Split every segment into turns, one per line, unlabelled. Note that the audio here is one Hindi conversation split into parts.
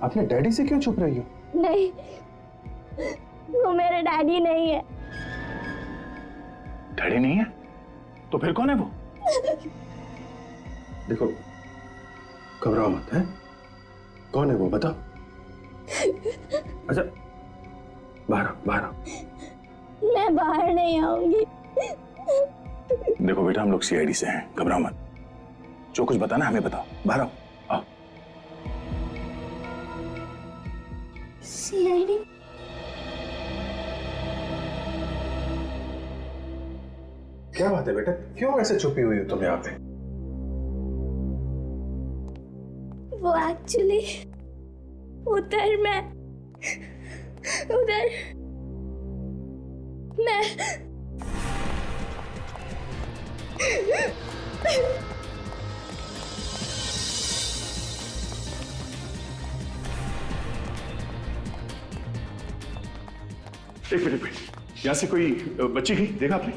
अपने डैडी से क्यों छुप रही हो?
नहीं, वो मेरे डैडी नहीं है।
डैडी नहीं है? तो फिर कौन है वो? देखो, घबराओ मत, है? कौन है वो, बताओ। अच्छा, बाहर आओ, बाहर आओ।
मैं बाहर नहीं आऊंगी।
देखो बेटा, हम लोग सीआईडी से हैं, घबराओ मत। जो कुछ बताना हमें बताओ, बाहर आओ। आओ।
सीआईडी?
क्या बात है बेटा, क्यों ऐसे छुपी हुई हो तुम यहाँ पे?
वो एक्चुअली उधर मैं
एक मिनट, यहाँ से कोई बच्ची गई, देखा आपने?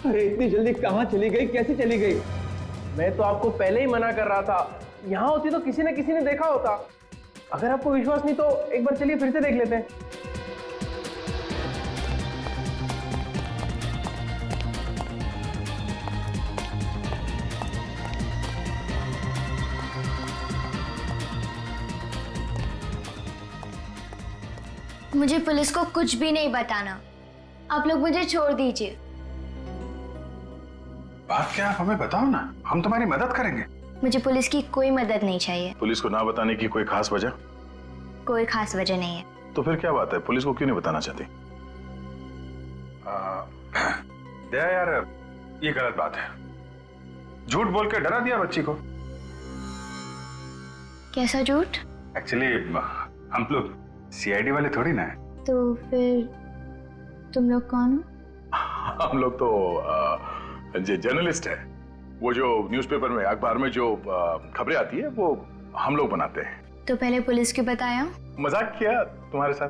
अरे इतनी जल्दी कहाँ चली गई, कैसे चली गई? मैं तो आपको पहले ही मना कर रहा था। यहाँ होती तो किसी न किसी ने देखा होता। अगर आपको विश्वास नहीं तो एक बार चलिए फिर से देख लेते हैं।
मुझे पुलिस को कुछ भी नहीं बताना। आप लोग मुझे छोड़ दीजिए।
बात क्या, आप हमें बताओ ना, हम तुम्हारी मदद करेंगे।
मुझे पुलिस की कोई मदद नहीं चाहिए।
पुलिस को ना बताने की कोई खास वजह?
कोई खास वजह नहीं है।
तो फिर क्या बात है, पुलिस को क्यों नहीं बताना चाहती? दया यार, ये गलत बात है। झूठ बोल के डरा दिया बच्ची को।
कैसा झूठ?
एक्चुअली हम लोग सीआईडी वाले थोड़ी ना है।
तो फिर तुम लोग कौन हो?
हम लोग तो जर्नलिस्ट है। वो जो न्यूज़पेपर में, अखबार में जो खबरें आती है वो हम लोग बनाते हैं।
तो पहले पुलिस क्यों बताया?
मजाक किया तुम्हारे साथ।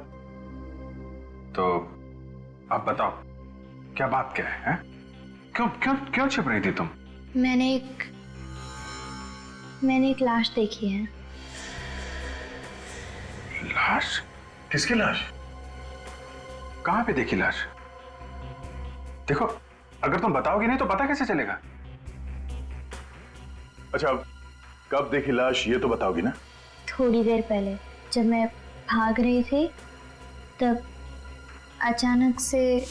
तो आप बताओ, क्या बात क्या है? क्यों क्यों क्यों छिप रही थी तुम?
मैंने एक लाश देखी है।
लाश? किसकी लाश? कहां पे देखी लाश? देखो, अगर तुम बताओगी नहीं तो पता कैसे चलेगा? अच्छा, कब देखी लाश ये तो बताओगी ना?
थोड़ी देर पहले जब मैं भाग रही थी तब अचानक से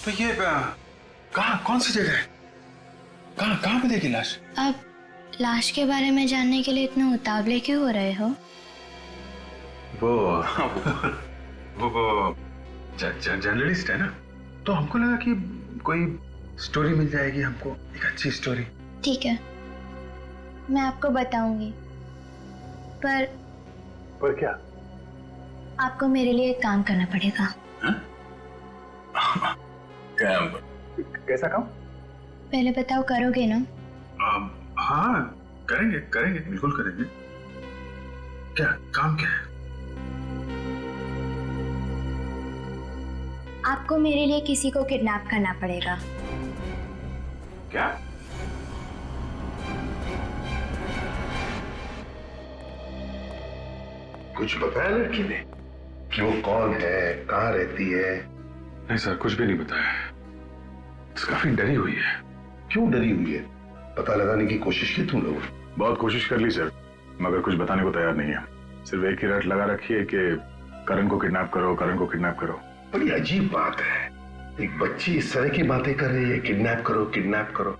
तो ये कहाँ, कौन सी जगह है? कहाँ पे देखी लाश?
आप लाश के बारे में जानने के लिए इतने उतावले क्यों हो रहे हो?
वो जर्नलिस्ट है ना, तो हमको लगा कि कोई स्टोरी मिल जाएगी हमको, एक अच्छी स्टोरी।
ठीक है, मैं आपको बताऊंगी, पर
क्या?
आपको मेरे लिए एक काम करना पड़ेगा।
कैसा काम?
पहले बताओ, करोगे ना?
हाँ, करेंगे बिल्कुल करेंगे। क्या काम क्या है?
आपको मेरे लिए किसी को किडनैप करना पड़ेगा।
क्या?
कुछ बताया लड़की ने कि वो कौन है, कहाँ रहती है?
नहीं सर, कुछ भी नहीं बताया। काफी डरी हुई है।
क्यों डरी हुई है? पता लगाने की कोशिश की तुम लोग?
बहुत कोशिश कर ली सर, मगर कुछ बताने को तैयार नहीं है। सिर्फ एक ही रट लगा रखी है कि करण को किडनैप करो, करण को किडनैप करो।
बड़ी अजीब बात है, एक बच्ची इस तरह की बातें कर रही है, किडनैप करो किडनैप करो।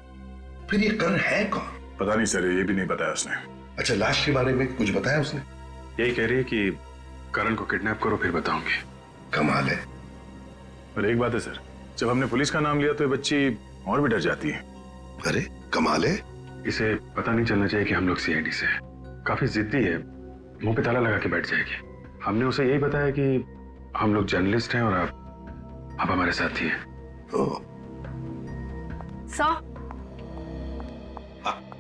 फिर ये करण है कौन?
पता नहीं सर, ये भी नहीं बताया उसने।
अच्छा, लाश के बारे में कुछ बताया उसने?
यही कह रही है कि करण को किडनैप करो फिर बताऊंगी।
कमाल है।
पर एक बात है सर, जब हमने पुलिस का नाम लिया तो ये बच्ची और भी डर जाती है।
अरे कमाल है।
इसे पता नहीं चलना चाहिए कि हम लोग सीआईडी से हैं। काफी जिद्दी है, मुंह पे ताला लगा के बैठ जाएगी। हमने उसे यही बताया कि हम लोग जर्नलिस्ट हैं और अब हमारे साथ ही है।
सर,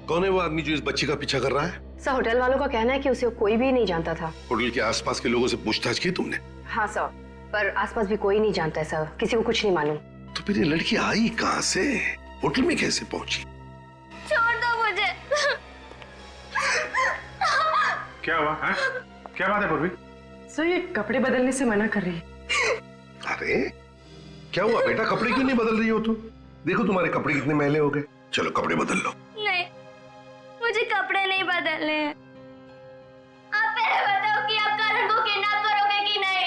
कौन है वो आदमी जो इस बच्ची का पीछा कर रहा है?
सर होटल वालों का कहना है कि उसे कोई भी नहीं जानता था।
होटल के आसपास के लोगों से पूछताछ की तुमने?
हाँ सर, पर आसपास भी कोई नहीं जानता है सर, किसी को कुछ नहीं मालूम।
तो फिर ये लड़की आई कहाँ से? होटल में कैसे पहुंची?
छोड़ दो मुझे।
क्या हुआ है? क्या बात है पूर्वी?
सर ये कपड़े बदलने से मना कर रही है।
अरे क्या हुआ बेटा, कपड़े क्यों नहीं बदल रही हो तुम? देखो तुम्हारे कपड़े कितने मैले हो गए। चलो कपड़े बदल लो।
नहीं, मुझे कपड़े नहीं बदलने हैं। आप पहले बताओ कि आप करण को किडनैप करोगे कि नहीं?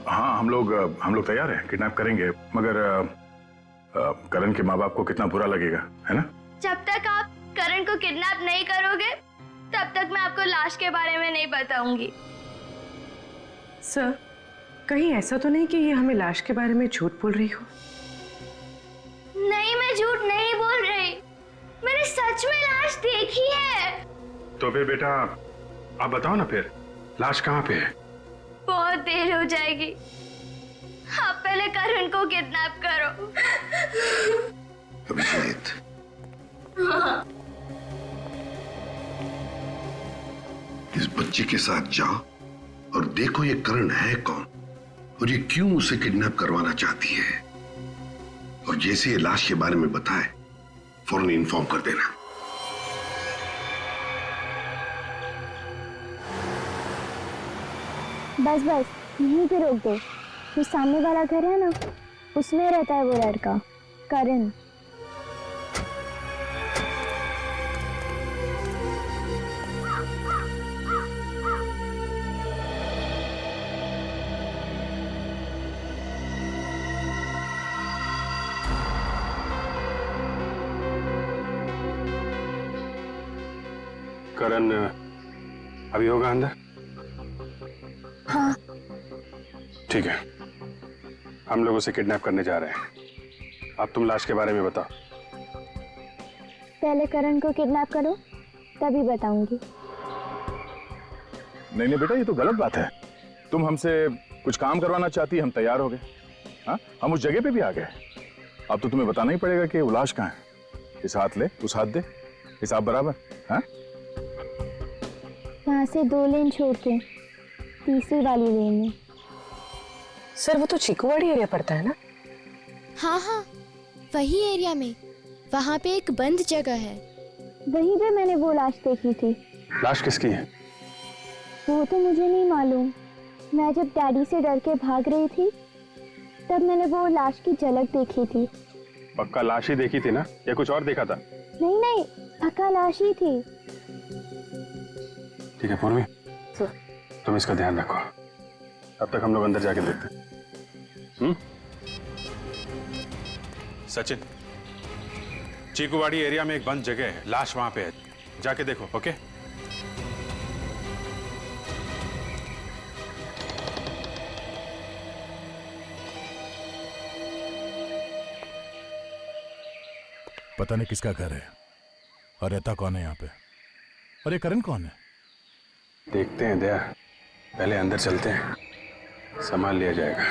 हाँ, हम लोग तैयार हैं, किडनैप करेंगे, मगर करण के माँ बाप को कितना बुरा लगेगा, है ना?
जब तक आप करण को किडनैप नहीं करोगे तब तक मैं आपको लाश के बारे में नहीं बताऊंगी।
सर, कहीं ऐसा तो नहीं कि ये हमें लाश के बारे में झूठ बोल रही हो?
नहीं, मैं झूठ नहीं बोल रही, मैंने सच में लाश देखी है।
तो फिर बेटा आप बताओ ना, फिर लाश कहाँ पे है?
बहुत देर हो जाएगी, आप पहले करण को किडनैप करो।
अभिजीत, इस बच्चे के साथ जाओ और देखो ये करण है कौन और ये क्यों उसे किडनैप करवाना चाहती है, और जैसे ये लाश के बारे में बताए फौरन इन्फॉर्म कर देना।
बस यहीं पे रोक दो। जो सामने वाला घर है ना, उसमें रहता है वो लड़का करण।
करण अभी होगा अंदर?
हाँ।
ठीक है, हम लोग उसे किडनैप करने जा रहे हैं। अब तुम लाश के बारे में बताओ।
पहले करण को किडनैप करो, तभी बताऊंगी।
नहीं बेटा, ये तो गलत बात है। तुम हमसे कुछ काम करवाना चाहती, हम तैयार हो गए। हाँ, हम उस जगह पे भी आ गए। अब तो तुम्हें बताना ही पड़ेगा कि वो लाश कहाँ है। इस हाथ ले, उस हाथ दे, हिसाब बराबर। हाँ,
यहाँ से 2 लेन छोड़ के तीसरी वाली लेन में।
सर वो तो चीकूवाड़ी एरिया पड़ता है ना?
हाँ, वही एरिया में, वहाँ पे एक बंद जगह है।
वहीं पे मैंने वो लाश देखी थी।
लाश किसकी है?
वो तो मुझे नहीं मालूम। मैं जब डैडी से डर के भाग रही थी तब मैंने वो लाश की झलक देखी थी।
पक्का लाश ही देखी थी ना, या कुछ और देखा था?
नहीं, पक्का लाश ही थी।
ठीक है पूर्वी, तुम इसका ध्यान रखो। अब तक हम लोग अंदर जाके देखते हैं। सचिन, चीकूवाड़ी एरिया में एक बंद जगह है, लाश वहां पे है, जाके देखो। ओके?
पता नहीं किसका घर है और रहता कौन है यहाँ पे, और ये करण कौन है?
देखते हैं दया, पहले अंदर चलते हैं, संभाल लिया जाएगा।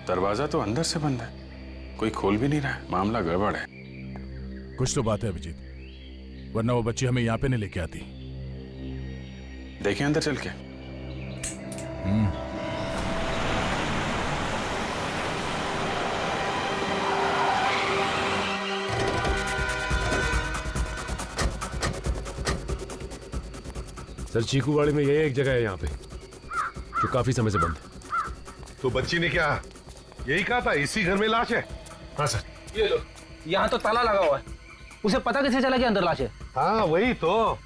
दरवाजा तो अंदर से बंद है, कोई खोल भी नहीं रहा है। मामला गड़बड़ है।
कुछ तो बात है अभिजीत, वरना वो बच्ची हमें यहाँ पे नहीं लेके आती।
देखें अंदर चल के।
सर चीकूवाड़ी में यही एक जगह है यहाँ पे जो काफी समय से बंद है।
तो बच्ची ने क्या यही कहा था, इसी घर में लाश है?
हाँ सर।
ये लो, यहाँ तो ताला लगा हुआ है। उसे पता कैसे चला कि अंदर लाश है?
हाँ वही तो।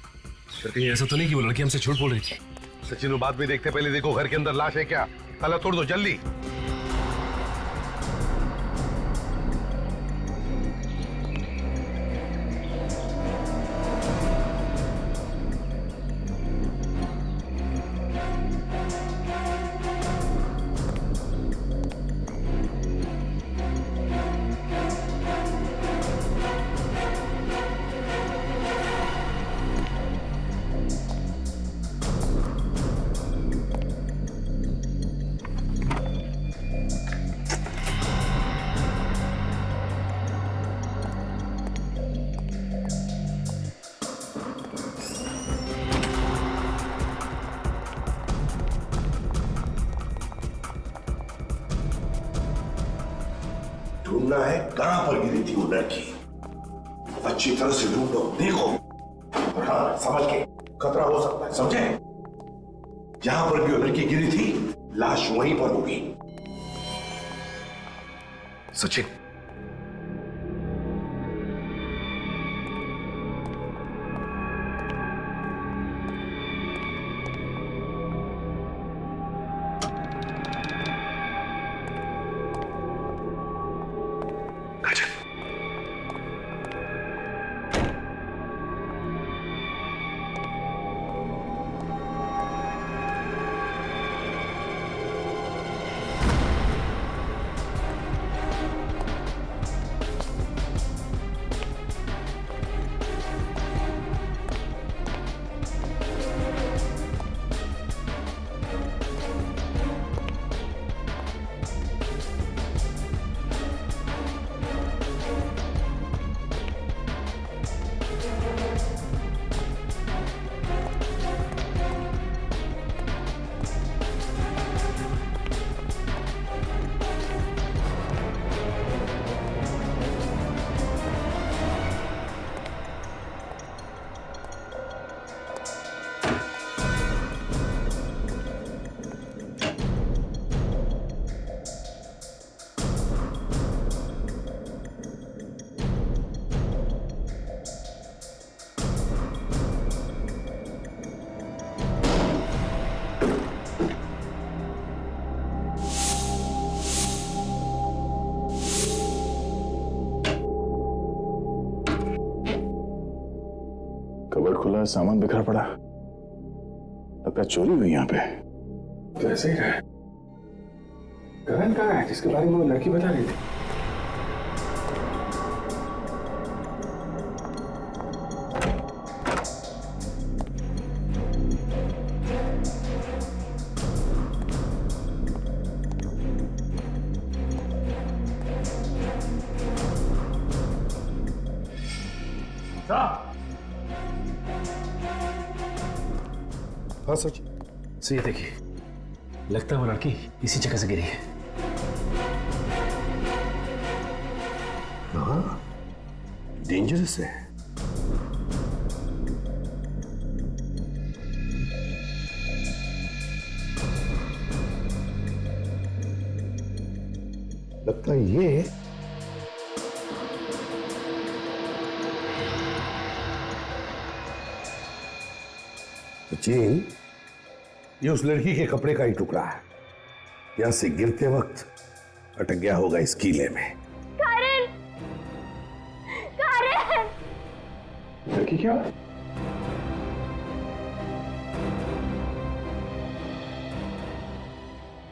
सर कहीं ऐसा तो नहीं कि वो लड़की हमसे झूठ बोल रही थी?
सचिन बाद में देखते, पहले देखो घर के अंदर लाश है क्या। ताला तोड़ दो जल्दी। ढूंढना है कहां पर गिरी थी वो लड़की। अच्छी तरह से ढूंढो, देखो, और हाँ, समझ के, खतरा हो सकता है, समझे? जहां पर भी वो लड़की गिरी थी, लाश वहीं पर होगी। सचिन,
कबर्ड खुला, सामान बिखरा पड़ा, लगता चोरी हुई यहाँ पे।
तो ऐसे ही रहा। करण कहाँ है जिसके बारे में वो लड़की बता रही थी?
हाँ सच।
सो ये देखिए, लगता है वो लड़की इसी जगह से गिरी है।
हाँ, डेंजरस है। लगता है ये सचिन, ये उस लड़की के कपड़े का ही टुकड़ा है। यहां से गिरते वक्त अटक गया होगा इस कीले में।
करण, करण,
लड़की क्या?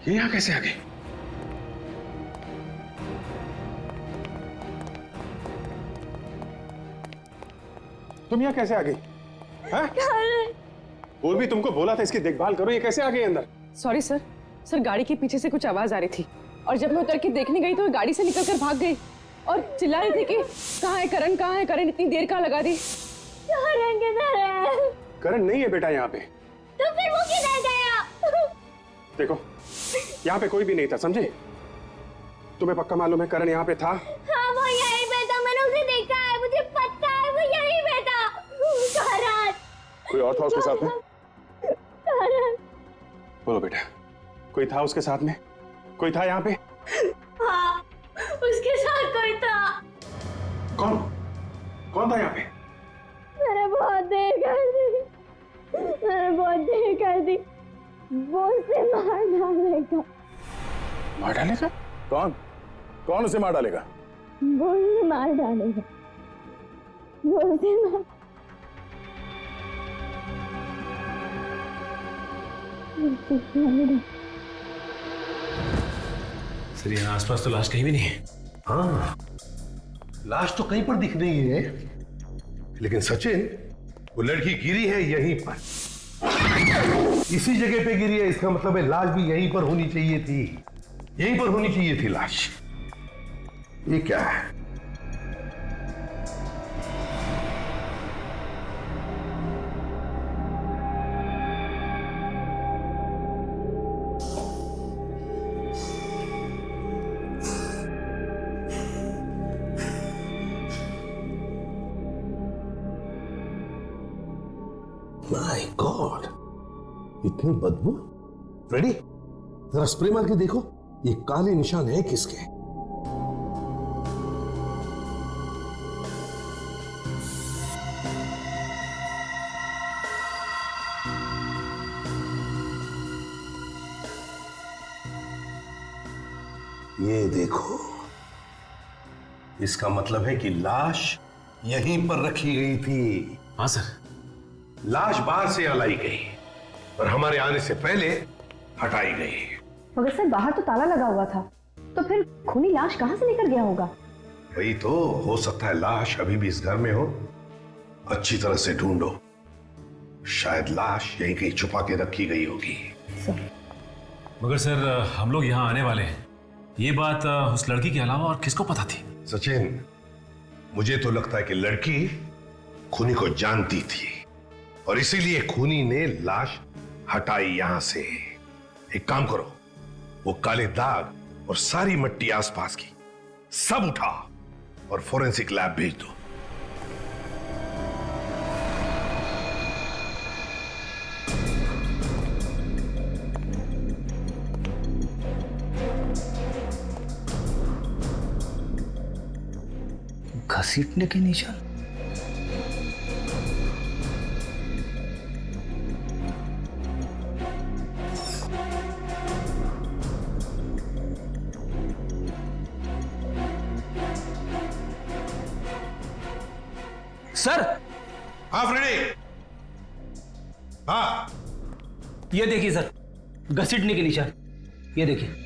ये यहां कैसे आ गई? तुम यहां कैसे आ गई? हाँ? और भी तुमको बोला था इसकी देखभाल करो, ये कैसे आ गई अंदर?
सॉरी सर, सर गाड़ी के पीछे से कुछ आवाज आ रही थी और जब मैं उतर के देखने गई तो वो गाड़ी से निकलकर भाग गई और चिल्ला रही थी कि कहाँ है करण, कहाँ है करण, इतनी देर कहाँ लगा दी।
करण किधर है?
करण नहीं है बेटा यहाँ पे।
तो फिर वो किधर गया?
देखो, यहाँ पे कोई भी नहीं था, समझे? तुम्हें पक्का मालूम है करण यहाँ पे था?
हाँ, वो यहीं पे था, मैंने उसे देखा है, मुझे पता है वो यहीं पे था। करण,
कोई और था उसके साथ में?
करण,
बोलो बेटा, कोई था उसके साथ में? कोई था यहाँ पे?
हाँ, उसके साथ कोई था।
कौन? कौन था यहाँ पे?
मैंने बहुत देर कर दी, मैंने बहुत देर कर दी। वो उसे मार डालेगा।
मार डालेगा?
कौन? कौन उसे मार डालेगा?
वो उसे मार डालेगा। वो उसे मार
सर यहाँ आसपास तो लाश कहीं भी नहीं है।
हाँ, लाश तो कहीं पर दिख रही है, लेकिन सचिन, वो लड़की गिरी है यहीं पर, इसी जगह पे गिरी है। इसका मतलब है लाश भी यहीं पर होनी चाहिए थी, यहीं पर होनी चाहिए थी लाश। ये क्या है? गॉड, इतनी बदबू। रेडी, जरा स्प्रे मार के देखो, ये काले निशान है किसके? ये देखो, इसका मतलब है कि लाश यहीं पर रखी गई थी।
हाँ सर।
लाश बाहर से लाई गई और हमारे आने से पहले हटाई गई।
मगर सर बाहर तो ताला लगा हुआ था, तो फिर खूनी लाश कहां से लेकर गया होगा?
वही तो, हो सकता है लाश अभी भी इस घर में हो। अच्छी तरह से ढूंढो, शायद लाश यहीं कहीं छुपा के रखी गई होगी।
मगर सर हम लोग यहाँ आने वाले हैं, ये बात उस लड़की के अलावा और किसको पता थी?
सचिन, मुझे तो लगता है कि लड़की खूनी को जानती थी और इसीलिए खूनी ने लाश हटाई यहां से। एक काम करो, वो काले दाग और सारी मट्टी आसपास की सब उठा और फोरेंसिक लैब भेज दो।
घसीटने के निशान? सर,
हाँ फ्रेडी, हाँ
ये देखिए सर, घसीटने के निशान, ये देखिए।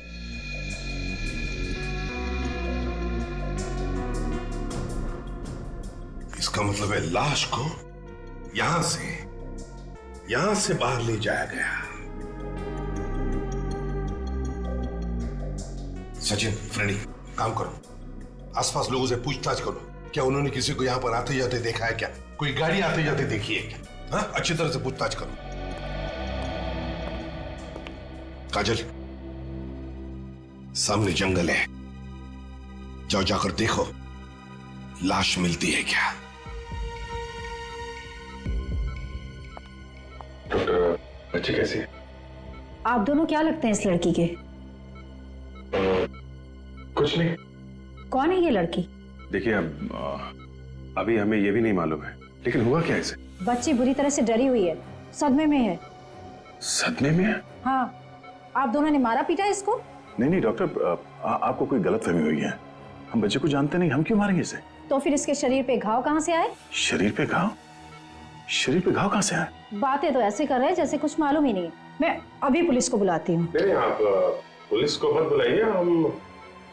इसका मतलब है लाश को यहां से बाहर ले जाया गया। सचिन, फ्रेडी, काम करो, आसपास लोगों से पूछताछ करो, क्या उन्होंने किसी को यहां पर आते जाते देखा है? क्या कोई गाड़ी आते जाते देखी है क्या? हाँ, अच्छी तरह से पूछताछ करो। काजल, सामने जंगल है, जाओ जाकर देखो लाश मिलती है क्या।
डॉक्टर, बच्ची कैसी है?
आप दोनों क्या लगते हैं इस लड़की के?
कुछ नहीं।
कौन है ये लड़की?
देखिए, अभी हमें ये भी नहीं मालूम है, लेकिन हुआ क्या इसे?
बच्ची बुरी तरह से डरी हुई है, सदमे में है।
सदमे में है?
हाँ, आप दोनों ने मारा पीटा इसको?
नहीं डॉक्टर, आपको कोई गलतफहमी हुई है। हम बच्चे को जानते नहीं, हम क्यों मारेंगे इसे?
तो फिर इसके शरीर पे घाव कहाँ से आए?
शरीर पे घाव? शरीर पे घाव कहाँ से आए?
बातें तो ऐसे कर रहे हैं जैसे कुछ मालूम ही नहीं है। मैं अभी पुलिस को बुलाती हूँ।
नहीं, आप पुलिस को मत बुलाइए,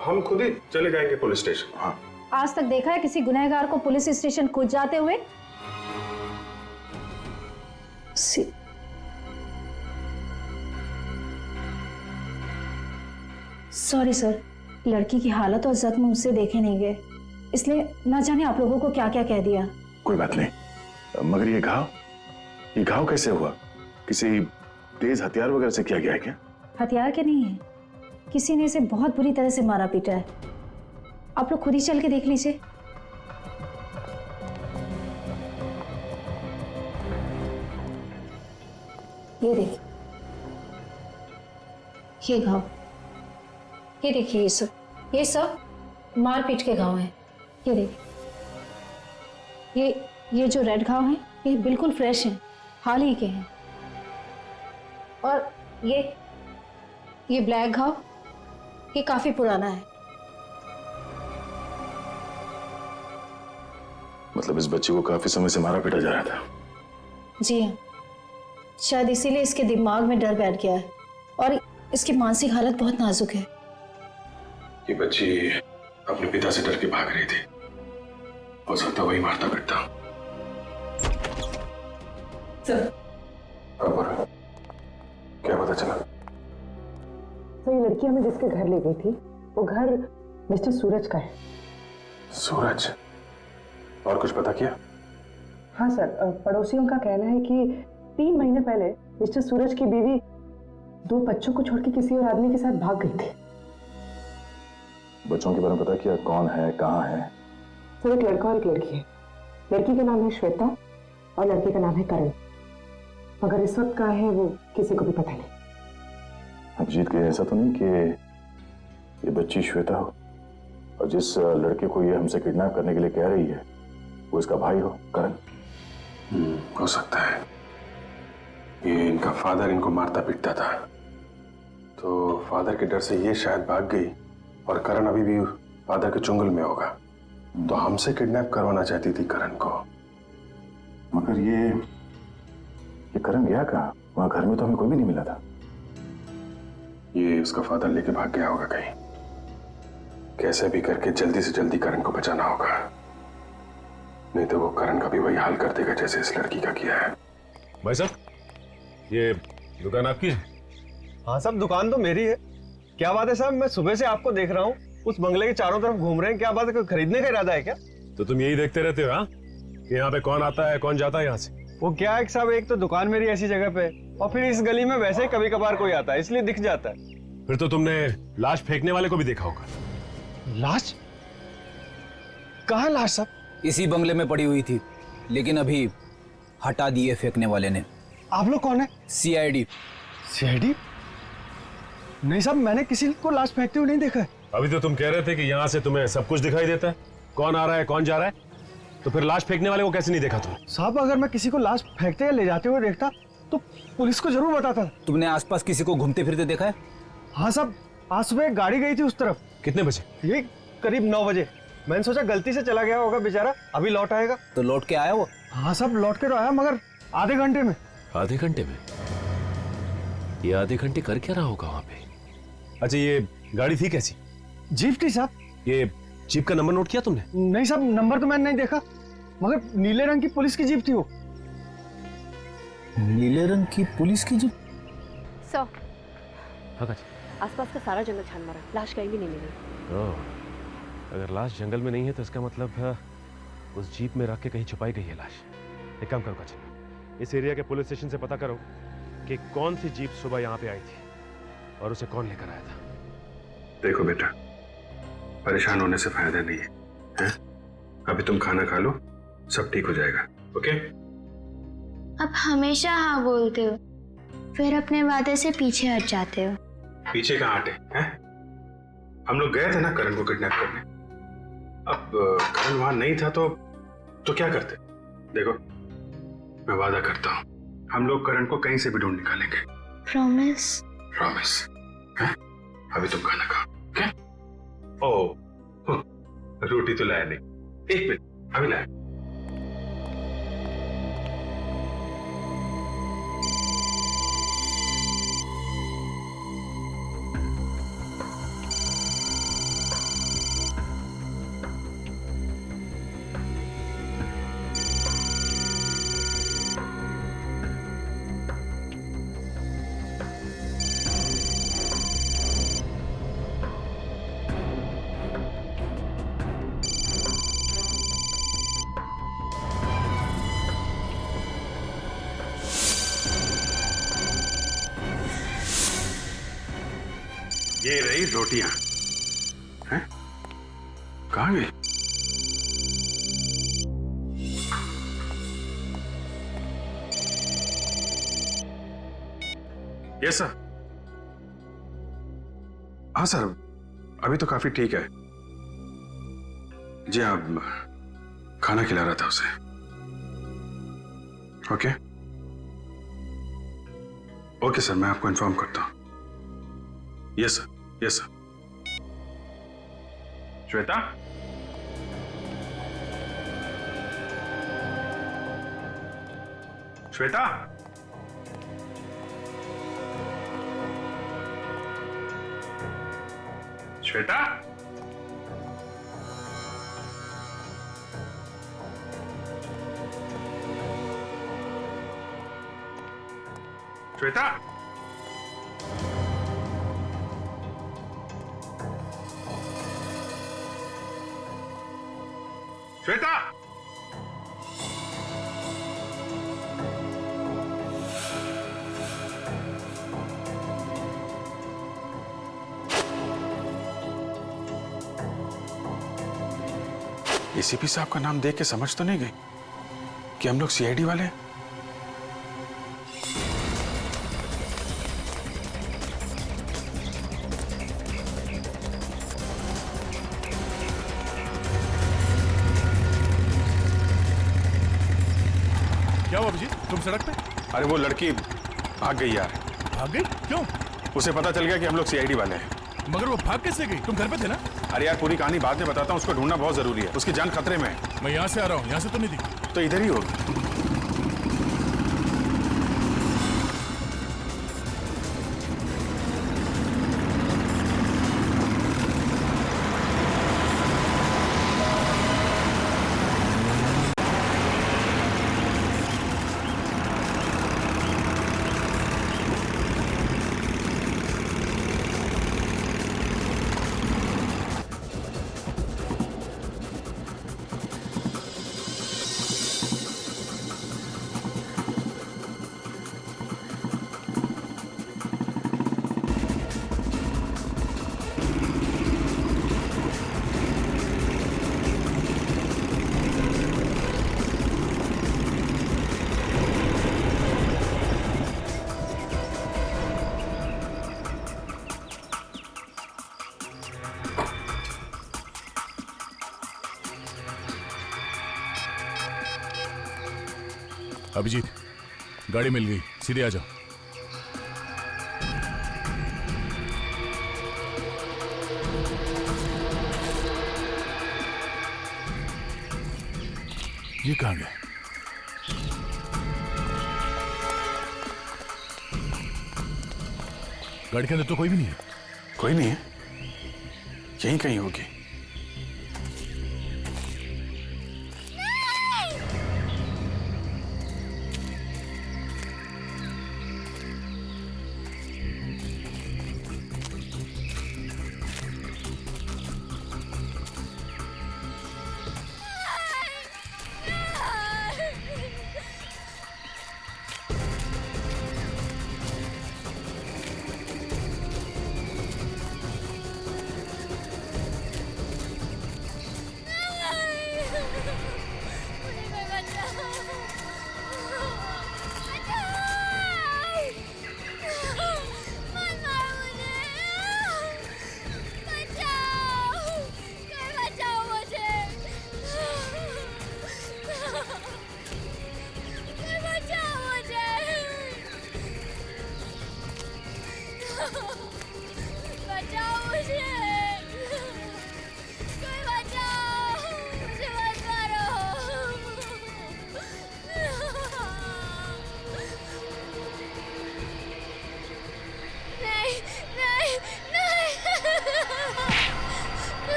हम खुद ही चले जाएंगे पुलिस स्टेशन।
हाँ।
आज तक देखा है किसी गुनहगार को पुलिस स्टेशन खुद जाते हुए? सॉरी सर, लड़की की हालत और जख्म मुझसे देखे नहीं गए, इसलिए ना जाने आप लोगों को क्या क्या कह दिया।
कोई बात नहीं, मगर ये घाव कैसे हुआ? किसी तेज हथियार वगैरह से किया गया है क्या?
हथियार के नहीं है, किसी ने इसे बहुत बुरी तरह से मारा पीटा है। आप लोग खुद ही चल के देख लीजिए। ये देखिए, ये घाव, ये देखिए, ये सब मारपीट के घाव हैं। ये देखिए, ये जो रेड घाव हैं, ये बिल्कुल फ्रेश हैं, हाल ही के हैं। और ये ब्लैक घाव, ये काफी पुराना है।
मतलब इस बच्चे को काफी समय से मारा पीटा जा रहा था?
जी हाँ, शायद इसीलिए इसके दिमाग में डर बैठ गया है और इसकी मानसिक हालत बहुत नाजुक है।
ये बच्ची अपने पिता से डर के भाग रही थी, हो सकता वही मारता पीटता।
सर,
क्या पता चला?
तो ये लड़की हमें जिसके घर ले गई थी, वो घर मिस्टर सूरज का है।
सूरज? और कुछ पता किया?
हाँ सर, पड़ोसियों का कहना है कि 3 महीने पहले मिस्टर सूरज की बीवी 2 बच्चों को छोड़ के किसी और आदमी के साथ भाग गई थी।
बच्चों के बारे में पता किया? कौन है, कहाँ है?
सर, एक लड़का और एक लड़की है। लड़की का नाम है श्वेता और लड़के का नाम है करण। मगर इस वक्त कहाँ है वो किसी को भी पता नहीं।
अभिजीत के ऐसा तो नहीं कि ये बच्ची श्वेता हो और जिस लड़के को ये हमसे किडनैप करने के लिए कह रही है वो इसका भाई हो करण?
हो सकता है। ये इनका फादर इनको मारता पीटता था, तो फादर के डर से ये शायद भाग गई और करण अभी भी फादर के चुंगल में होगा, तो हमसे किडनैप करवाना चाहती थी करण को।
मगर ये करण गया कहाँ? वहां घर में तो हमें कोई भी नहीं मिला था।
ये उसका फादर लेके भाग गया होगा कहीं। कैसे भी करके जल्दी से जल्दी करण को बचाना होगा, नहीं तो वो करण का भी वही हाल कर देगा जैसे इस लड़की का किया है।
भाई साहब, ये दुकान आपकी है?
हाँ साहब, दुकान तो मेरी है। क्या बात है साहब, मैं सुबह से आपको देख रहा हूँ, उस बंगले के चारों तरफ घूम रहे हैं। क्या बात है, कोई खरीदने का इरादा है क्या?
तो तुम यही देखते रहते हो हाँ, कि यहाँ पे कौन आता है कौन जाता है यहाँ से?
वो क्या है साहब, एक तो दुकान मेरी ऐसी जगह पे और फिर इस गली में वैसे ही कभी कभार कोई आता है, इसलिए दिख जाता है।
फिर तो तुमने लाश फेंकने वाले को भी देखा होगा।
लाश? कहाँ लाश साहब?
इसी बंगले में पड़ी हुई थी, लेकिन अभी हटा दिए फेंकने वाले ने।
आप लोग कौन है?
सीआईडी।
सीआईडी? नहीं साहब, मैंने किसी को लाश फेंकते हुए नहीं देखा है।
अभी तो तुम कह रहे थे कि यहाँ से तुम्हें सब कुछ दिखाई देता है, कौन आ रहा है कौन जा रहा है, तो फिर लाश फेंकने वाले को कैसे नहीं देखा तुमने?
साहब, अगर मैं किसी को लाश फेंकते या ले जाते हुए देखता तो पुलिस को जरूर बताता।
तुमने आसपास किसी को घूमते फिरते देखा है?
हाँ साहब, आज सुबह एक गाड़ी गई थी उस तरफ।
कितने बजे?
ये करीब 9 बजे। मैंने सोचा गलती से चला गया होगा बेचारा, अभी लौट आएगा।
तो लौट के आया वो?
हाँ साहब, लौट के तो आया, मगर आधे घंटे में।
आधे घंटे में? ये आधे घंटे कर क्या रहा होगा वहां पे?
अच्छा, ये गाड़ी थी कैसी?
जीप थी साहब।
ये जीप का नंबर नोट किया तुमने?
नहीं साहब, नंबर तो मैंने नहीं देखा, मगर नीले रंग की पुलिस की जीप थी वो।
नीले रंग की पुलिस की जीप?
सर,
हाँ,
आसपास का सारा जंगल छान मारा, लाश कहीं भी नहीं मिली।
अगर लाश जंगल में नहीं है तो इसका मतलब उस जीप में रख के कहीं छुपाई गई है लाश। एक काम करो काची, इस एरिया के पुलिस स्टेशन से पता करो कि कौन सी जीप सुबह यहाँ पे आई थी और उसे कौन लेकर आया था।
देखो बेटा, परेशान होने से फायदा नहीं है, हैं? अभी तुम खाना खा लो, सब ठीक हो जाएगा। ओके?
आप हमेशा हाँ बोलते हो, फिर अपने वादे से पीछे हट जाते हो।
पीछे कहाँ हटे हैं? हम लोग गए थे ना करण को किडनैप करने। अब करण वहां नहीं था तो क्या करते? देखो, मैं वादा करता हूँ, हम लोग करण को कहीं से भी ढूंढ निकालेंगे।
प्रॉमिस?
प्रॉमिस। हैं? अभी तुम खाना खाओ। ओके? ओह, रोटी तो लाया नहीं। एक मिनट, अभी लाया। ये रही रोटियां। हैं? कहाँ गई? Yes sir. हाँ सर, अभी तो काफी ठीक है जी। आप खाना खिला रहा था उसे। ओके ओके सर, मैं आपको इन्फॉर्म करता हूं। Yes sir, yes sir. Shweta, Shweta, Shweta, Shweta, Shweta, ACP साहब का नाम देख के समझ तो नहीं गई कि हम लोग सीआईडी वाले हैं?
हुआ अभिजीत? तुम सड़क पे?
अरे वो लड़की भाग गई यार।
भाग गई? क्यों?
उसे पता चल गया कि हम लोग सीआईडी वाले हैं।
मगर वो भाग कैसे गई? तुम घर पे थे ना?
अरे यार पूरी कहानी बाद में बताता हूँ, उसको ढूंढना बहुत जरूरी है, उसकी जान खतरे में है।
मैं यहाँ से आ रहा हूँ, यहाँ से तो नहीं दिखी।
तो इधर ही होगी।
अभिजीत, गाड़ी मिल गई, सीधे आ जाओ। ये कहाँ गए? गाड़ी के अंदर तो कोई भी नहीं है।
कोई नहीं है? यहीं कहीं होगी।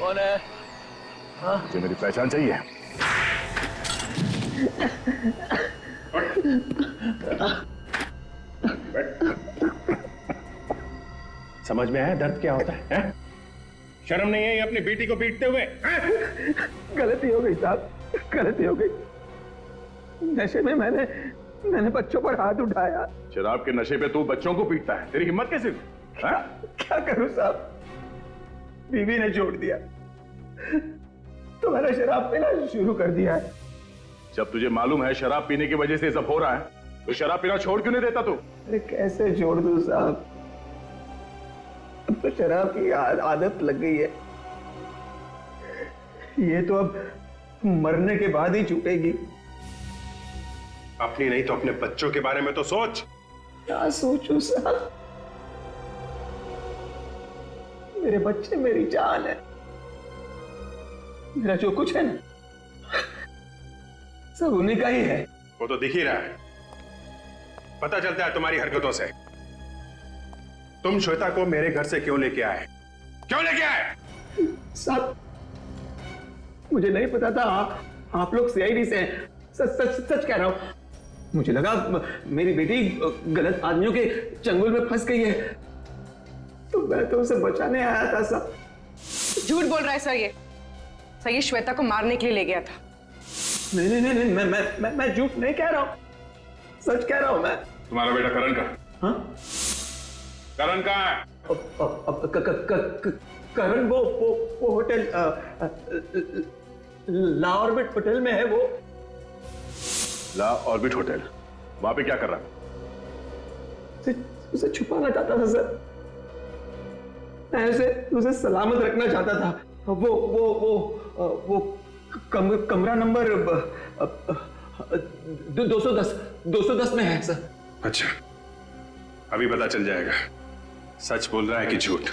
कौन है?
मुझे मेरी पहचान चाहिए।
समझ में आया दर्द क्या होता है? शर्म नहीं है ये अपनी बेटी को पीटते हुए?
गलती हो गई साहब, गलती हो गई। नशे में मैंने बच्चों पर हाथ उठाया।
शराब के नशे पे तू बच्चों को पीटता है? तेरी हिम्मत कैसे हुई?
क्या करूं साहब, बीवी ने छोड़ दिया तो मैंने शराब पीना शुरू कर दिया है।
जब तुझे मालूम है शराब पीने की वजह से ये सब हो रहा है तो शराब पीना छोड़ क्यों नहीं देता तू?
अरे कैसे छोड़ दूं साहब, अब तो शराब की आदत लग गई है। ये तो अब मरने के बाद ही छूटेगी।
अपनी नहीं तो अपने बच्चों के बारे में तो सोच।
क्या सोचूं साहब, मेरे बच्चे मेरी जान है। मेरा जो कुछ है ना सब उन्हीं का ही है।
वो तो दिख ही रहा है, पता चलता है तुम्हारी हरकतों से। तुम श्वेता को मेरे घर से क्यों लेके आए? क्यों लेके आए?
साहब मुझे नहीं पता था आप लोग सीआईडी से हैं। सच कह रहा हूं, मुझे लगा मेरी बेटी गलत आदमियों के चंगुल में फंस गई है तो मैं तो उसे बचाने आया था साहब।
झूठ बोल रहा है सर, ये श्वेता को मारने के लिए ले गया था।
नहीं, मैं झूठ नहीं कह रहा हूं, सच कह रहा हूं मैं।
तुम्हारा बेटा करण का?
हाँ?
करण कहाँ है?
करण वो होटल ला ऑर्बिट होटल में है। वो
ला ऑर्बिट होटल? वहां पे क्या कर रहा?
उसे छुपाना चाहता था सर, मैं उसे सलामत रखना चाहता था। वो कमरा नंबर 210 में है सर।
अच्छा, अभी पता चल जाएगा सच बोल रहा है कि झूठ।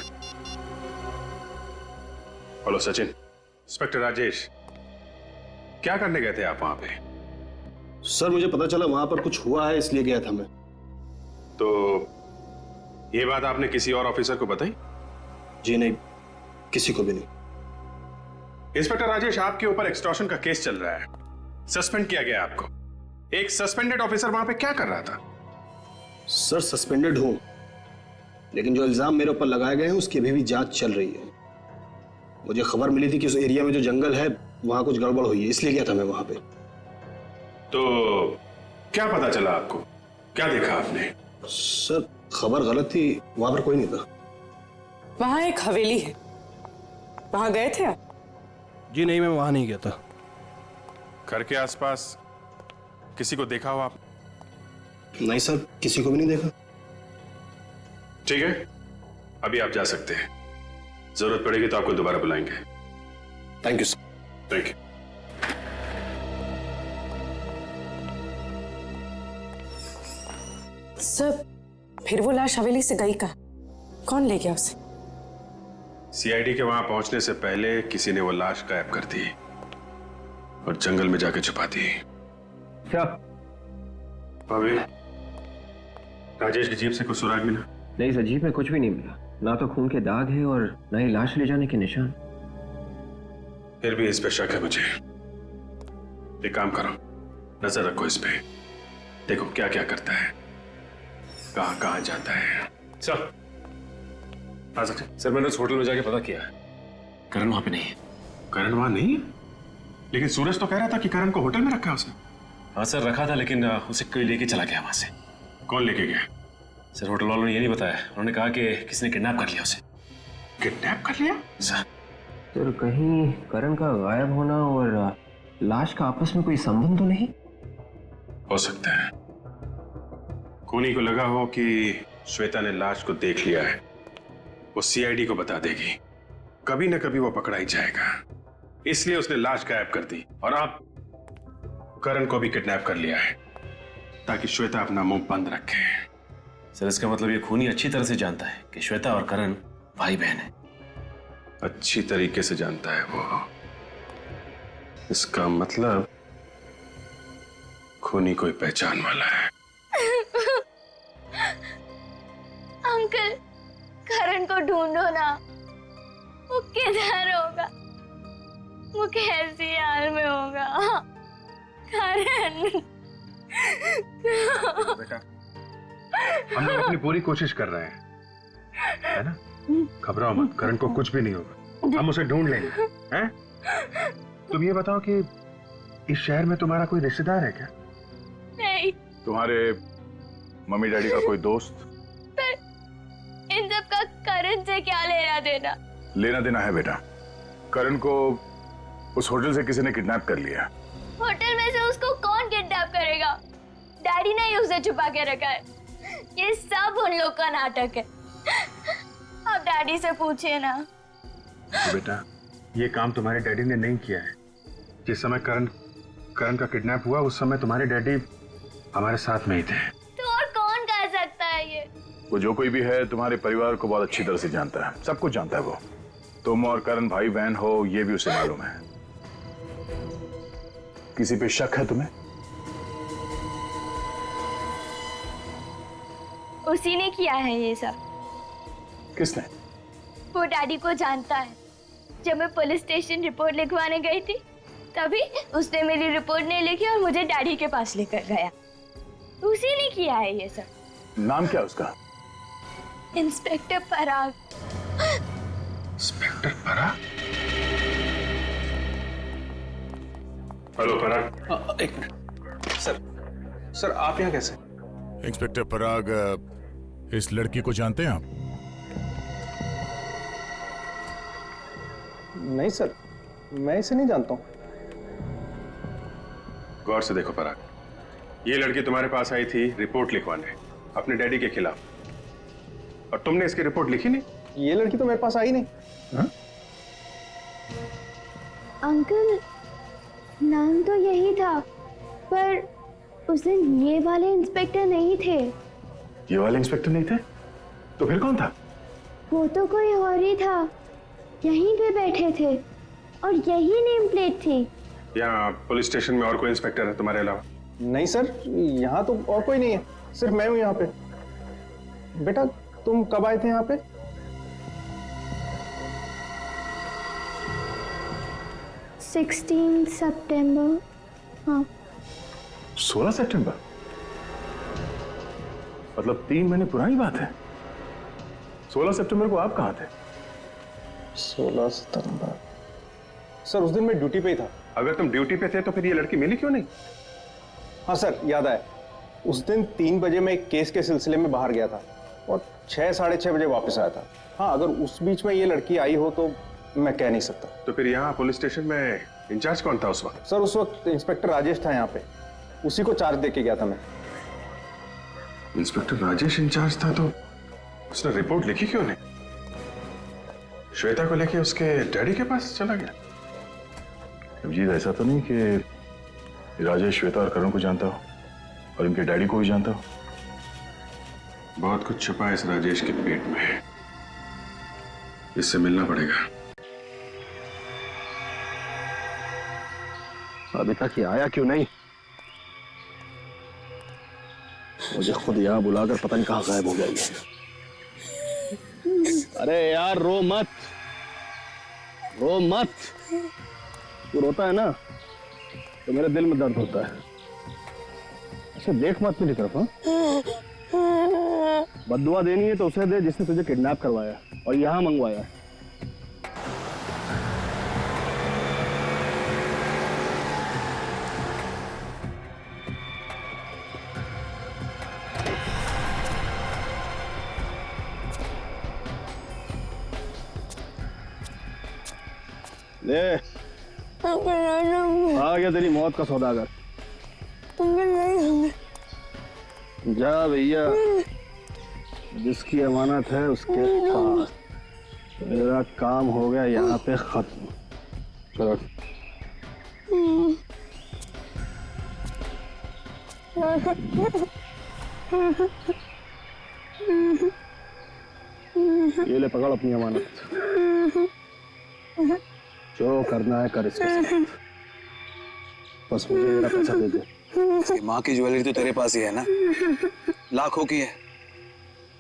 हेलो सचिन, इंस्पेक्टर राजेश, क्या करने गए थे आप वहां पे?
सर मुझे पता चला वहां पर कुछ हुआ है, इसलिए गया था मैं।
तो ये बात आपने किसी और ऑफिसर को बताई?
जी नहीं, किसी को भी नहीं।
इंस्पेक्टर राजेश, आपके ऊपर एक्सटॉर्शन का केस चल रहा है, सस्पेंड किया गया आपको। एक सस्पेंडेड ऑफिसर वहां पे क्या कर रहा था?
सर सस्पेंडेड हूं, लेकिन जो इल्जाम मेरे ऊपर लगाए गए हैं उसकी अभी भी जांच चल रही है। मुझे खबर मिली थी कि उस एरिया में जो जंगल है वहां कुछ गड़बड़ हुई है, इसलिए गया था मैं वहां पे।
तो क्या पता चला आपको? क्या देखा आपने?
सर खबर गलत थी, वहां पर कोई नहीं था।
वहां एक हवेली है, वहां गए थे आप?
जी नहीं, मैं वहां नहीं गया था।
घर के आसपास किसी को देखा हो आप?
नहीं सर, किसी को भी नहीं देखा।
ठीक है, अभी आप जा सकते हैं। जरूरत पड़ेगी तो आपको दोबारा बुलाएंगे।
Thank you sir.
Thank you.
Sir, फिर वो लाश हवेली से गई कहाँ? कौन ले गया उसे?
सीआईडी के वहां पहुंचने से पहले किसी ने वो लाश गायब कर दी और जंगल में जाके छुपा दी।
क्या
भाभी, राजेश की जीप से कुछ सुराग मिला?
नहीं सर, जीप में कुछ भी नहीं मिला, ना तो खून के दाग है और ना ही लाश ले जाने के निशान।
फिर भी इस पे शक है मुझे। एक काम करो, नजर रखो इस पे, देखो क्या क्या करता है, कहां कहां जाता है। सर, हाँ सर, मैंने उस होटल में जाके पता किया है,
करण वहां पे नहीं है।
करण वहां नहीं है? लेकिन सूरज तो कह रहा था कि करण को होटल में रखा है उसने।
हाँ सर, रखा था, लेकिन उसे कोई लेके चला गया वहां से।
कौन लेके गया?
सर, होटल वालों ने ये नहीं बताया, उन्होंने कहा कि किसी ने किडनैप कर लिया उसे।
किडनैप कर लिया?
सर,
तो कहीं करण का गायब होना और लाश का आपस में कोई संबंध तो नहीं?
हो सकता है खूनी को लगा हो कि श्वेता ने लाश को देख लिया है, वो सीआईडी को बता देगी, कभी ना कभी वो पकड़ा ही जाएगा, इसलिए उसने लाश गायब कर दी। और आप करण को भी किडनैप कर लिया है ताकि श्वेता अपना मुंह बंद रखे।
सर, इसका मतलब ये खूनी अच्छी तरह से जानता है कि श्वेता और करण भाई बहन है।
अच्छी तरीके से जानता है वो। इसका मतलब खूनी कोई पहचान वाला है।
अंकल, करण को ढूंढो ना, वो किधर होगा, वो कैसी हाल में होगा। करण
बेटा, हम लोग अपनी पूरी कोशिश कर रहे हैं, है ना? घबराओ मत, करण को कुछ भी नहीं होगा, हम उसे ढूंढ लेंगे, हैं? तुम ये बताओ कि इस शहर में तुम्हारा कोई रिश्तेदार है क्या?
नहीं।
तुम्हारे मम्मी डैडी का कोई दोस्त?
पर इन सब का करण से क्या लेना देना?
लेना देना है बेटा, करण को उस होटल से किसी ने किडनैप कर लिया।
होटल में से उसको कौन किडनैप करेगा? डैडी ने ही उसे छुपा के रखा है। ये सब उन लोग का नाटक है। आप डैडी से पूछिए ना।
तो बेटा, ये काम तुम्हारे डैडी ने नहीं किया है। जिस समय करण का किडनैप हुआ उस समय तुम्हारे डैडी हमारे साथ में ही थे।
तो और कौन कह सकता है ये?
वो जो कोई भी है तुम्हारे परिवार को बहुत अच्छी तरह से जानता है, सब कुछ जानता है वो। तुम और करण भाई बहन हो ये भी उसे मालूम है। किसी पे शक है तुम्हें?
उसी ने किया है ये सब।
किसने?
वो डैडी को जानता है। जब मैं पुलिस स्टेशन रिपोर्ट लिखवाने गई थी तभी उसने मेरी रिपोर्ट नहीं लिखी और मुझे डैडी के पास लेकर गया। उसी ने किया है ये सब।
नाम क्या उसका?
इंस्पेक्टर पराग।
इंस्पेक्टर पराग? हेलो पराग। एक मिनट सर, आप यहाँ कैसे?
इंस्पेक्टर पराग, इस लड़की को जानते हैं आप?
नहीं सर, मैं इसे नहीं जानता हूँ।
गौर से देखो पराग, ये लड़की तुम्हारे पास आई थी रिपोर्ट लिखवाने अपने डैडी के खिलाफ, और तुमने इसकी रिपोर्ट लिखी नहीं।
ये लड़की तो मेरे पास आई नहीं।
हा?
अंकल, नाम तो यही था, पर उस दिन ये वाले इंस्पेक्टर नहीं थे।
ये वाले इंस्पेक्टर नहीं थे? तो फिर कौन था?
वो तो कोई और ही था, यहीं पे बैठे थे और यही नेम प्लेट थी।
यहाँ पुलिस स्टेशन में और कोई इंस्पेक्टर है तुम्हारे अलावा?
नहीं सर, यहाँ तो और कोई नहीं है, सिर्फ मैं हूँ यहाँ पे। बेटा तुम कब आए थे यहाँ पे?
16 सितंबर। हाँ
16 सितंबर? मतलब 3 महीने पुरानी बात है। 16 सितंबर को आप कहाँ थे?
16 सितंबर सर, उस दिन मैं ड्यूटी पे ही था।
अगर तुम ड्यूटी पे थे तो फिर ये लड़की मिली क्यों नहीं?
हाँ सर, याद आया। उस दिन 3 बजे मैं एक केस के सिलसिले में बाहर गया था और 6 साढ़े 6 बजे वापस आया था। हाँ, अगर उस बीच में ये लड़की आई हो तो मैं कह नहीं सकता।
तो फिर यहाँ पुलिस स्टेशन में इंचार्ज कौन था उस वक्त?
सर उस वक्त इंस्पेक्टर राजेश था यहाँ पे, उसी को चार्ज दे के गया था मैं।
इंस्पेक्टर राजेश इंचार्ज था तो उसने रिपोर्ट लिखी क्यों नहीं? श्वेता को लेके उसके डैडी के पास चला गया?
जी ऐसा तो नहीं कि राजेश श्वेता और करण को जानता हो और इनके डैडी को भी जानता हो?
बहुत कुछ छुपा है इस राजेश के पेट में, इससे मिलना पड़ेगा।
अभी तक ये आया क्यों नहीं? मुझे खुद यहाँ बुलाकर पता नहीं कहाँ गायब हो गया ये। अरे यार रो मत, रो मत। तू रोता है ना तो मेरे दिल में दर्द होता है। अच्छा देख मत मेरी तरफ। हाँ, बद्दुआ देनी है तो उसे दे जिसने तुझे किडनैप करवाया और यहाँ मंगवाया। ले आ गया तेरी मौत का सौदागर। जा भैया, जिसकी अमानत है उसके पास। मेरा काम हो गया यहाँ पे खत्म। चलो ये ले पकड़ अपनी अमानत। जो करना है कर इसके साथ, बस मुझे मेरा पैसा दे दे।
माँ की ज्वेलरी तो तेरे पास ही है ना, लाखों की है,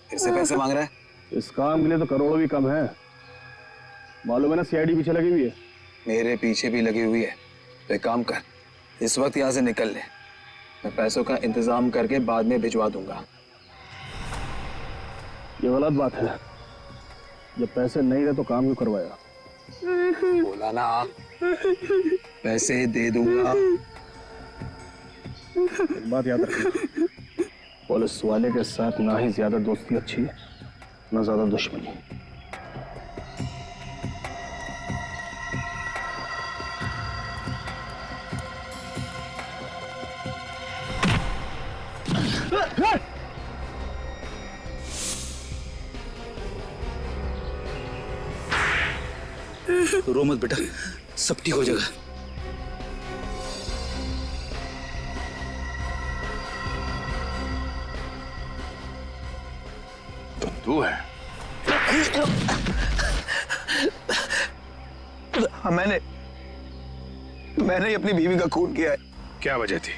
फिर से पैसे मांग रहा है?
इस काम के लिए तो करोड़ों भी कम है। मालूम है ना सीआईडी पीछे लगी हुई है।
मेरे पीछे भी लगी हुई है। तो एक काम कर, इस वक्त यहाँ से निकल ले, मैं पैसों का इंतजाम करके बाद में भिजवा दूंगा।
ये गलत बात है, जब पैसे नहीं रहे तो काम क्यों करवाया?
बोला ना पैसे दे दूंगा।
एक बात याद रखना, पुलिस वाले के साथ ना ही ज्यादा दोस्ती अच्छी है ना ज्यादा दुश्मनी।
रो मत बेटा, सब ठीक हो जाएगा।
तो तू है?
हाँ, मैंने ही अपनी बीवी का खून किया है।
क्या वजह थी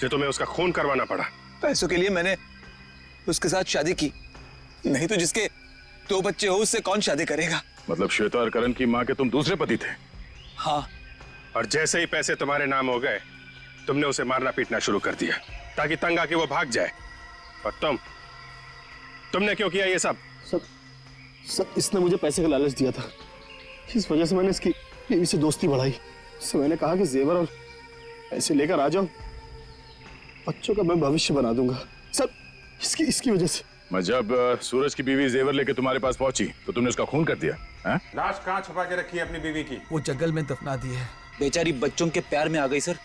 जो तुम्हें उसका खून करवाना पड़ा?
पैसों के लिए मैंने उसके साथ शादी की, नहीं तो जिसके 2 बच्चे हो उससे कौन शादी करेगा?
मतलब श्वेता और करण की माँ के तुम दूसरे पति थे?
हाँ।
और जैसे ही पैसे तुम्हारे नाम हो गए तुमने उसे मारना पीटना शुरू कर दिया ताकि तंग आके वो भाग जाए। और तुमने क्यों किया ये सब?
सब इसने मुझे पैसे का लालच दिया था, इस वजह से मैंने इसकी बीवी से दोस्ती बढ़ाई। इससे मैंने कहा कि जेवर और पैसे लेकर आ जाओ, बच्चों का मैं भविष्य बना दूंगा। सब इसकी वजह से।
मैं जब सूरज की बीवी जेवर लेके तुम्हारे पास पहुंची तो तुमने उसका खून कर दिया है?
लाश कहाँ छुपा के रखी है अपनी बीवी की?
वो जंगल में दफना दी है। बेचारी बच्चों के प्यार में आ गई सर,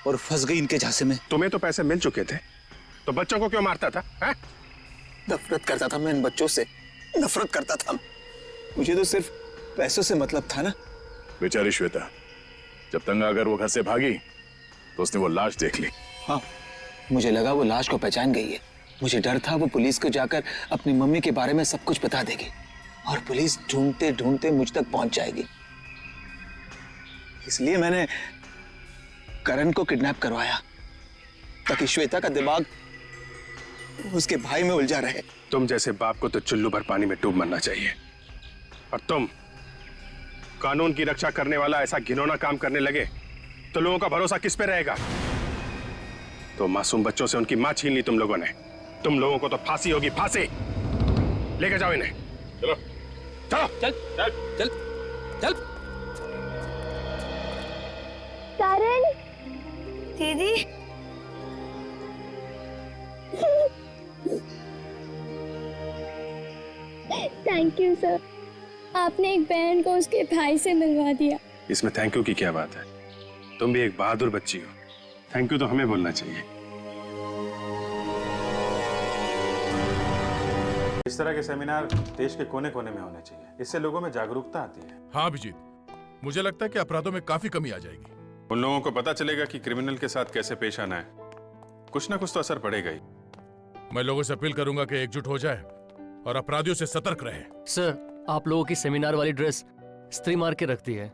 और फंस गई इनके झांसे में।
तुम्हें तो पैसे मिल चुके थे, तो बच्चों को क्यों मारता था?
नफरत करता था मैं इन बच्चों से, नफरत करता था। मुझे तो सिर्फ पैसों से मतलब था ना।
बेचारी श्वेता, जब तंग आकर वो घर से भागी तो उसने वो लाश देख ली।
हाँ, मुझे लगा वो लाश को पहचान गई है। मुझे डर था वो पुलिस को जाकर अपनी मम्मी के बारे में सब कुछ बता देगी और पुलिस ढूंढते ढूंढते मुझ तक पहुंच जाएगी। इसलिए मैंने करण को किडनैप करवाया ताकि श्वेता का दिमाग उसके भाई में उलझा रहे।
तुम जैसे बाप को तो चुल्लू भर पानी में डूब मरना चाहिए, और तुम कानून की रक्षा करने वाला ऐसा घिनौना काम करने लगे तो लोगों का भरोसा किस पे रहेगा? तो मासूम बच्चों से उनकी मां छीन ली तुम लोगों ने। तुम लोगों को तो फांसी होगी, फांसी। लेके जाओ इन्हें। चलो चलो
चल चल चल चल।
करण
दीदी
थैंक यू सर, आपने एक बहन को उसके भाई से मिलवा दिया।
इसमें थैंक यू की क्या बात है? तुम भी एक बहादुर बच्ची हो, थैंक यू तो हमें बोलना चाहिए।
इस तरह के सेमिनार देश के कोने कोने में होने चाहिए, इससे लोगों में जागरूकता आती है।
हाँ अभिजीत, मुझे लगता है कि अपराधों में काफी कमी आ जाएगी।
उन लोगों को पता चलेगा कि क्रिमिनल के साथ कैसे पेश आना है। कुछ ना कुछ तो असर पड़ेगा ही।
मैं लोगों से अपील करूंगा कि एकजुट हो जाए और अपराधियों से सतर्क रहे।
सर, आप लोगों की सेमिनार वाली ड्रेस स्त्री मार के रखती है।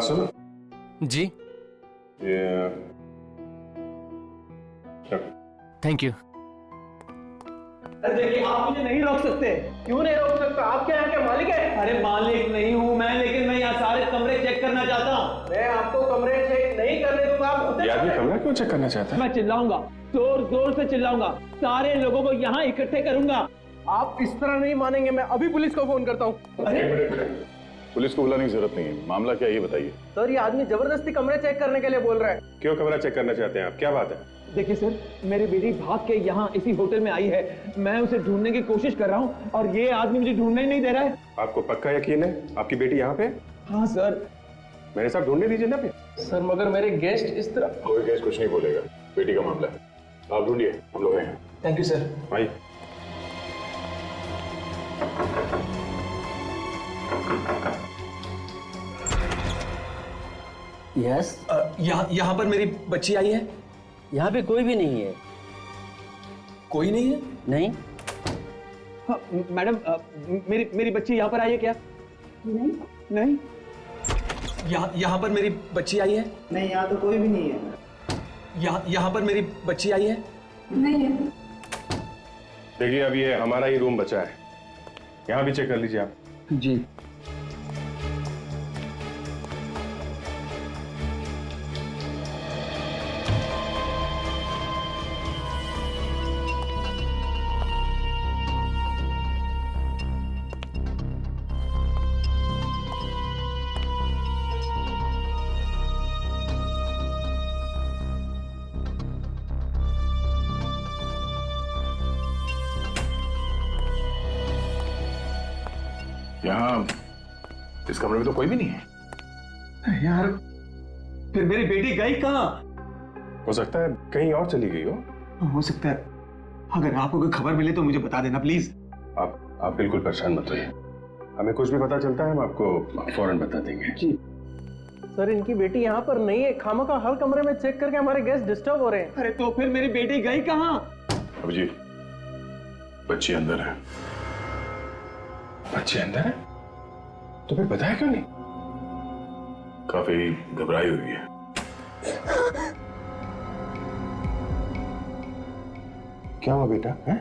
सुनो
जी, थैंक यू।
देखिए, आप मुझे नहीं रोक सकते। क्यों नहीं रोक सकता? आप क्या यहाँ के मालिक हैं? अरे मालिक नहीं हूँ मैं, लेकिन मैं यहाँ सारे कमरे चेक करना चाहता हूँ। मैं आपको कमरे चेक नहीं करने दूंगा। आप
ये आदमी कमरा क्यों चेक करना चाहता है?
मैं चिल्लाऊंगा, जोर जोर से चिल्लाऊंगा, सारे लोगों को यहाँ इकट्ठे करूंगा। आप इस तरह नहीं मानेंगे। मैं अभी पुलिस को फोन करता हूँ। अरे
पुलिस को बुलाने की जरूरत नहीं है। मामला क्या है ये बताइए।
सर, ये आदमी जबरदस्ती कमरे चेक करने के लिए बोल रहा है।
क्यों कमरा चेक करना चाहते हैं आप? क्या बात है?
देखिए सर, मेरी बेटी भाग के यहाँ इसी होटल में आई है। मैं उसे ढूंढने की कोशिश कर रहा हूँ और ये आदमी मुझे ढूंढने ही नहीं दे रहा है।
आपको पक्का यकीन है आपकी बेटी यहाँ पे?
हाँ सर।
मेरे साथ ढूंढने दीजिए ना फिर।
सर मगर मेरे गेस्ट इस तरह।
कोई गेस्ट कुछ नहीं बोलेगा, बेटी का मामला है। आप ढूंढिए, हम लोग हैं।
Thank you sir.
भाई
यस, यहाँ पर मेरी बच्ची आई है।
यहाँ पे कोई भी नहीं है।
कोई नहीं है?
नहीं।
हाँ, मैडम, मेरी बच्ची यहाँ पर आई है क्या? नहीं नहीं। यहाँ पर मेरी बच्ची आई है?
नहीं, यहाँ तो कोई भी नहीं है।
यहाँ पर मेरी बच्ची आई है?
नहीं है।
देखिए, अब ये हमारा ही रूम बचा है, यहाँ भी चेक कर लीजिए आप।
जी।
यहाँ इस कमरे में तो कोई भी नहीं है।
यार, फिर मेरी बेटी गई कहाँ?
हो सकता है कहीं और चली गई हो
सकता है। अगर आपको कोई खबर मिले तो मुझे बता देना प्लीज।
आप बिल्कुल परेशान मत रहिए, हमें कुछ भी पता चलता है हम आपको फौरन बता देंगे।
जी सर, इनकी बेटी यहाँ पर नहीं है। खामखा हर कमरे में चेक करके हमारे गेस्ट डिस्टर्ब हो रहे हैं। अरे तो फिर मेरी बेटी गई कहाँ?
अभिजीत, बच्ची अंदर है।
बच्ची अंदर है? तो फिर बताया क्यों नहीं?
काफी घबराई हुई है।
क्या हुआ बेटा? है?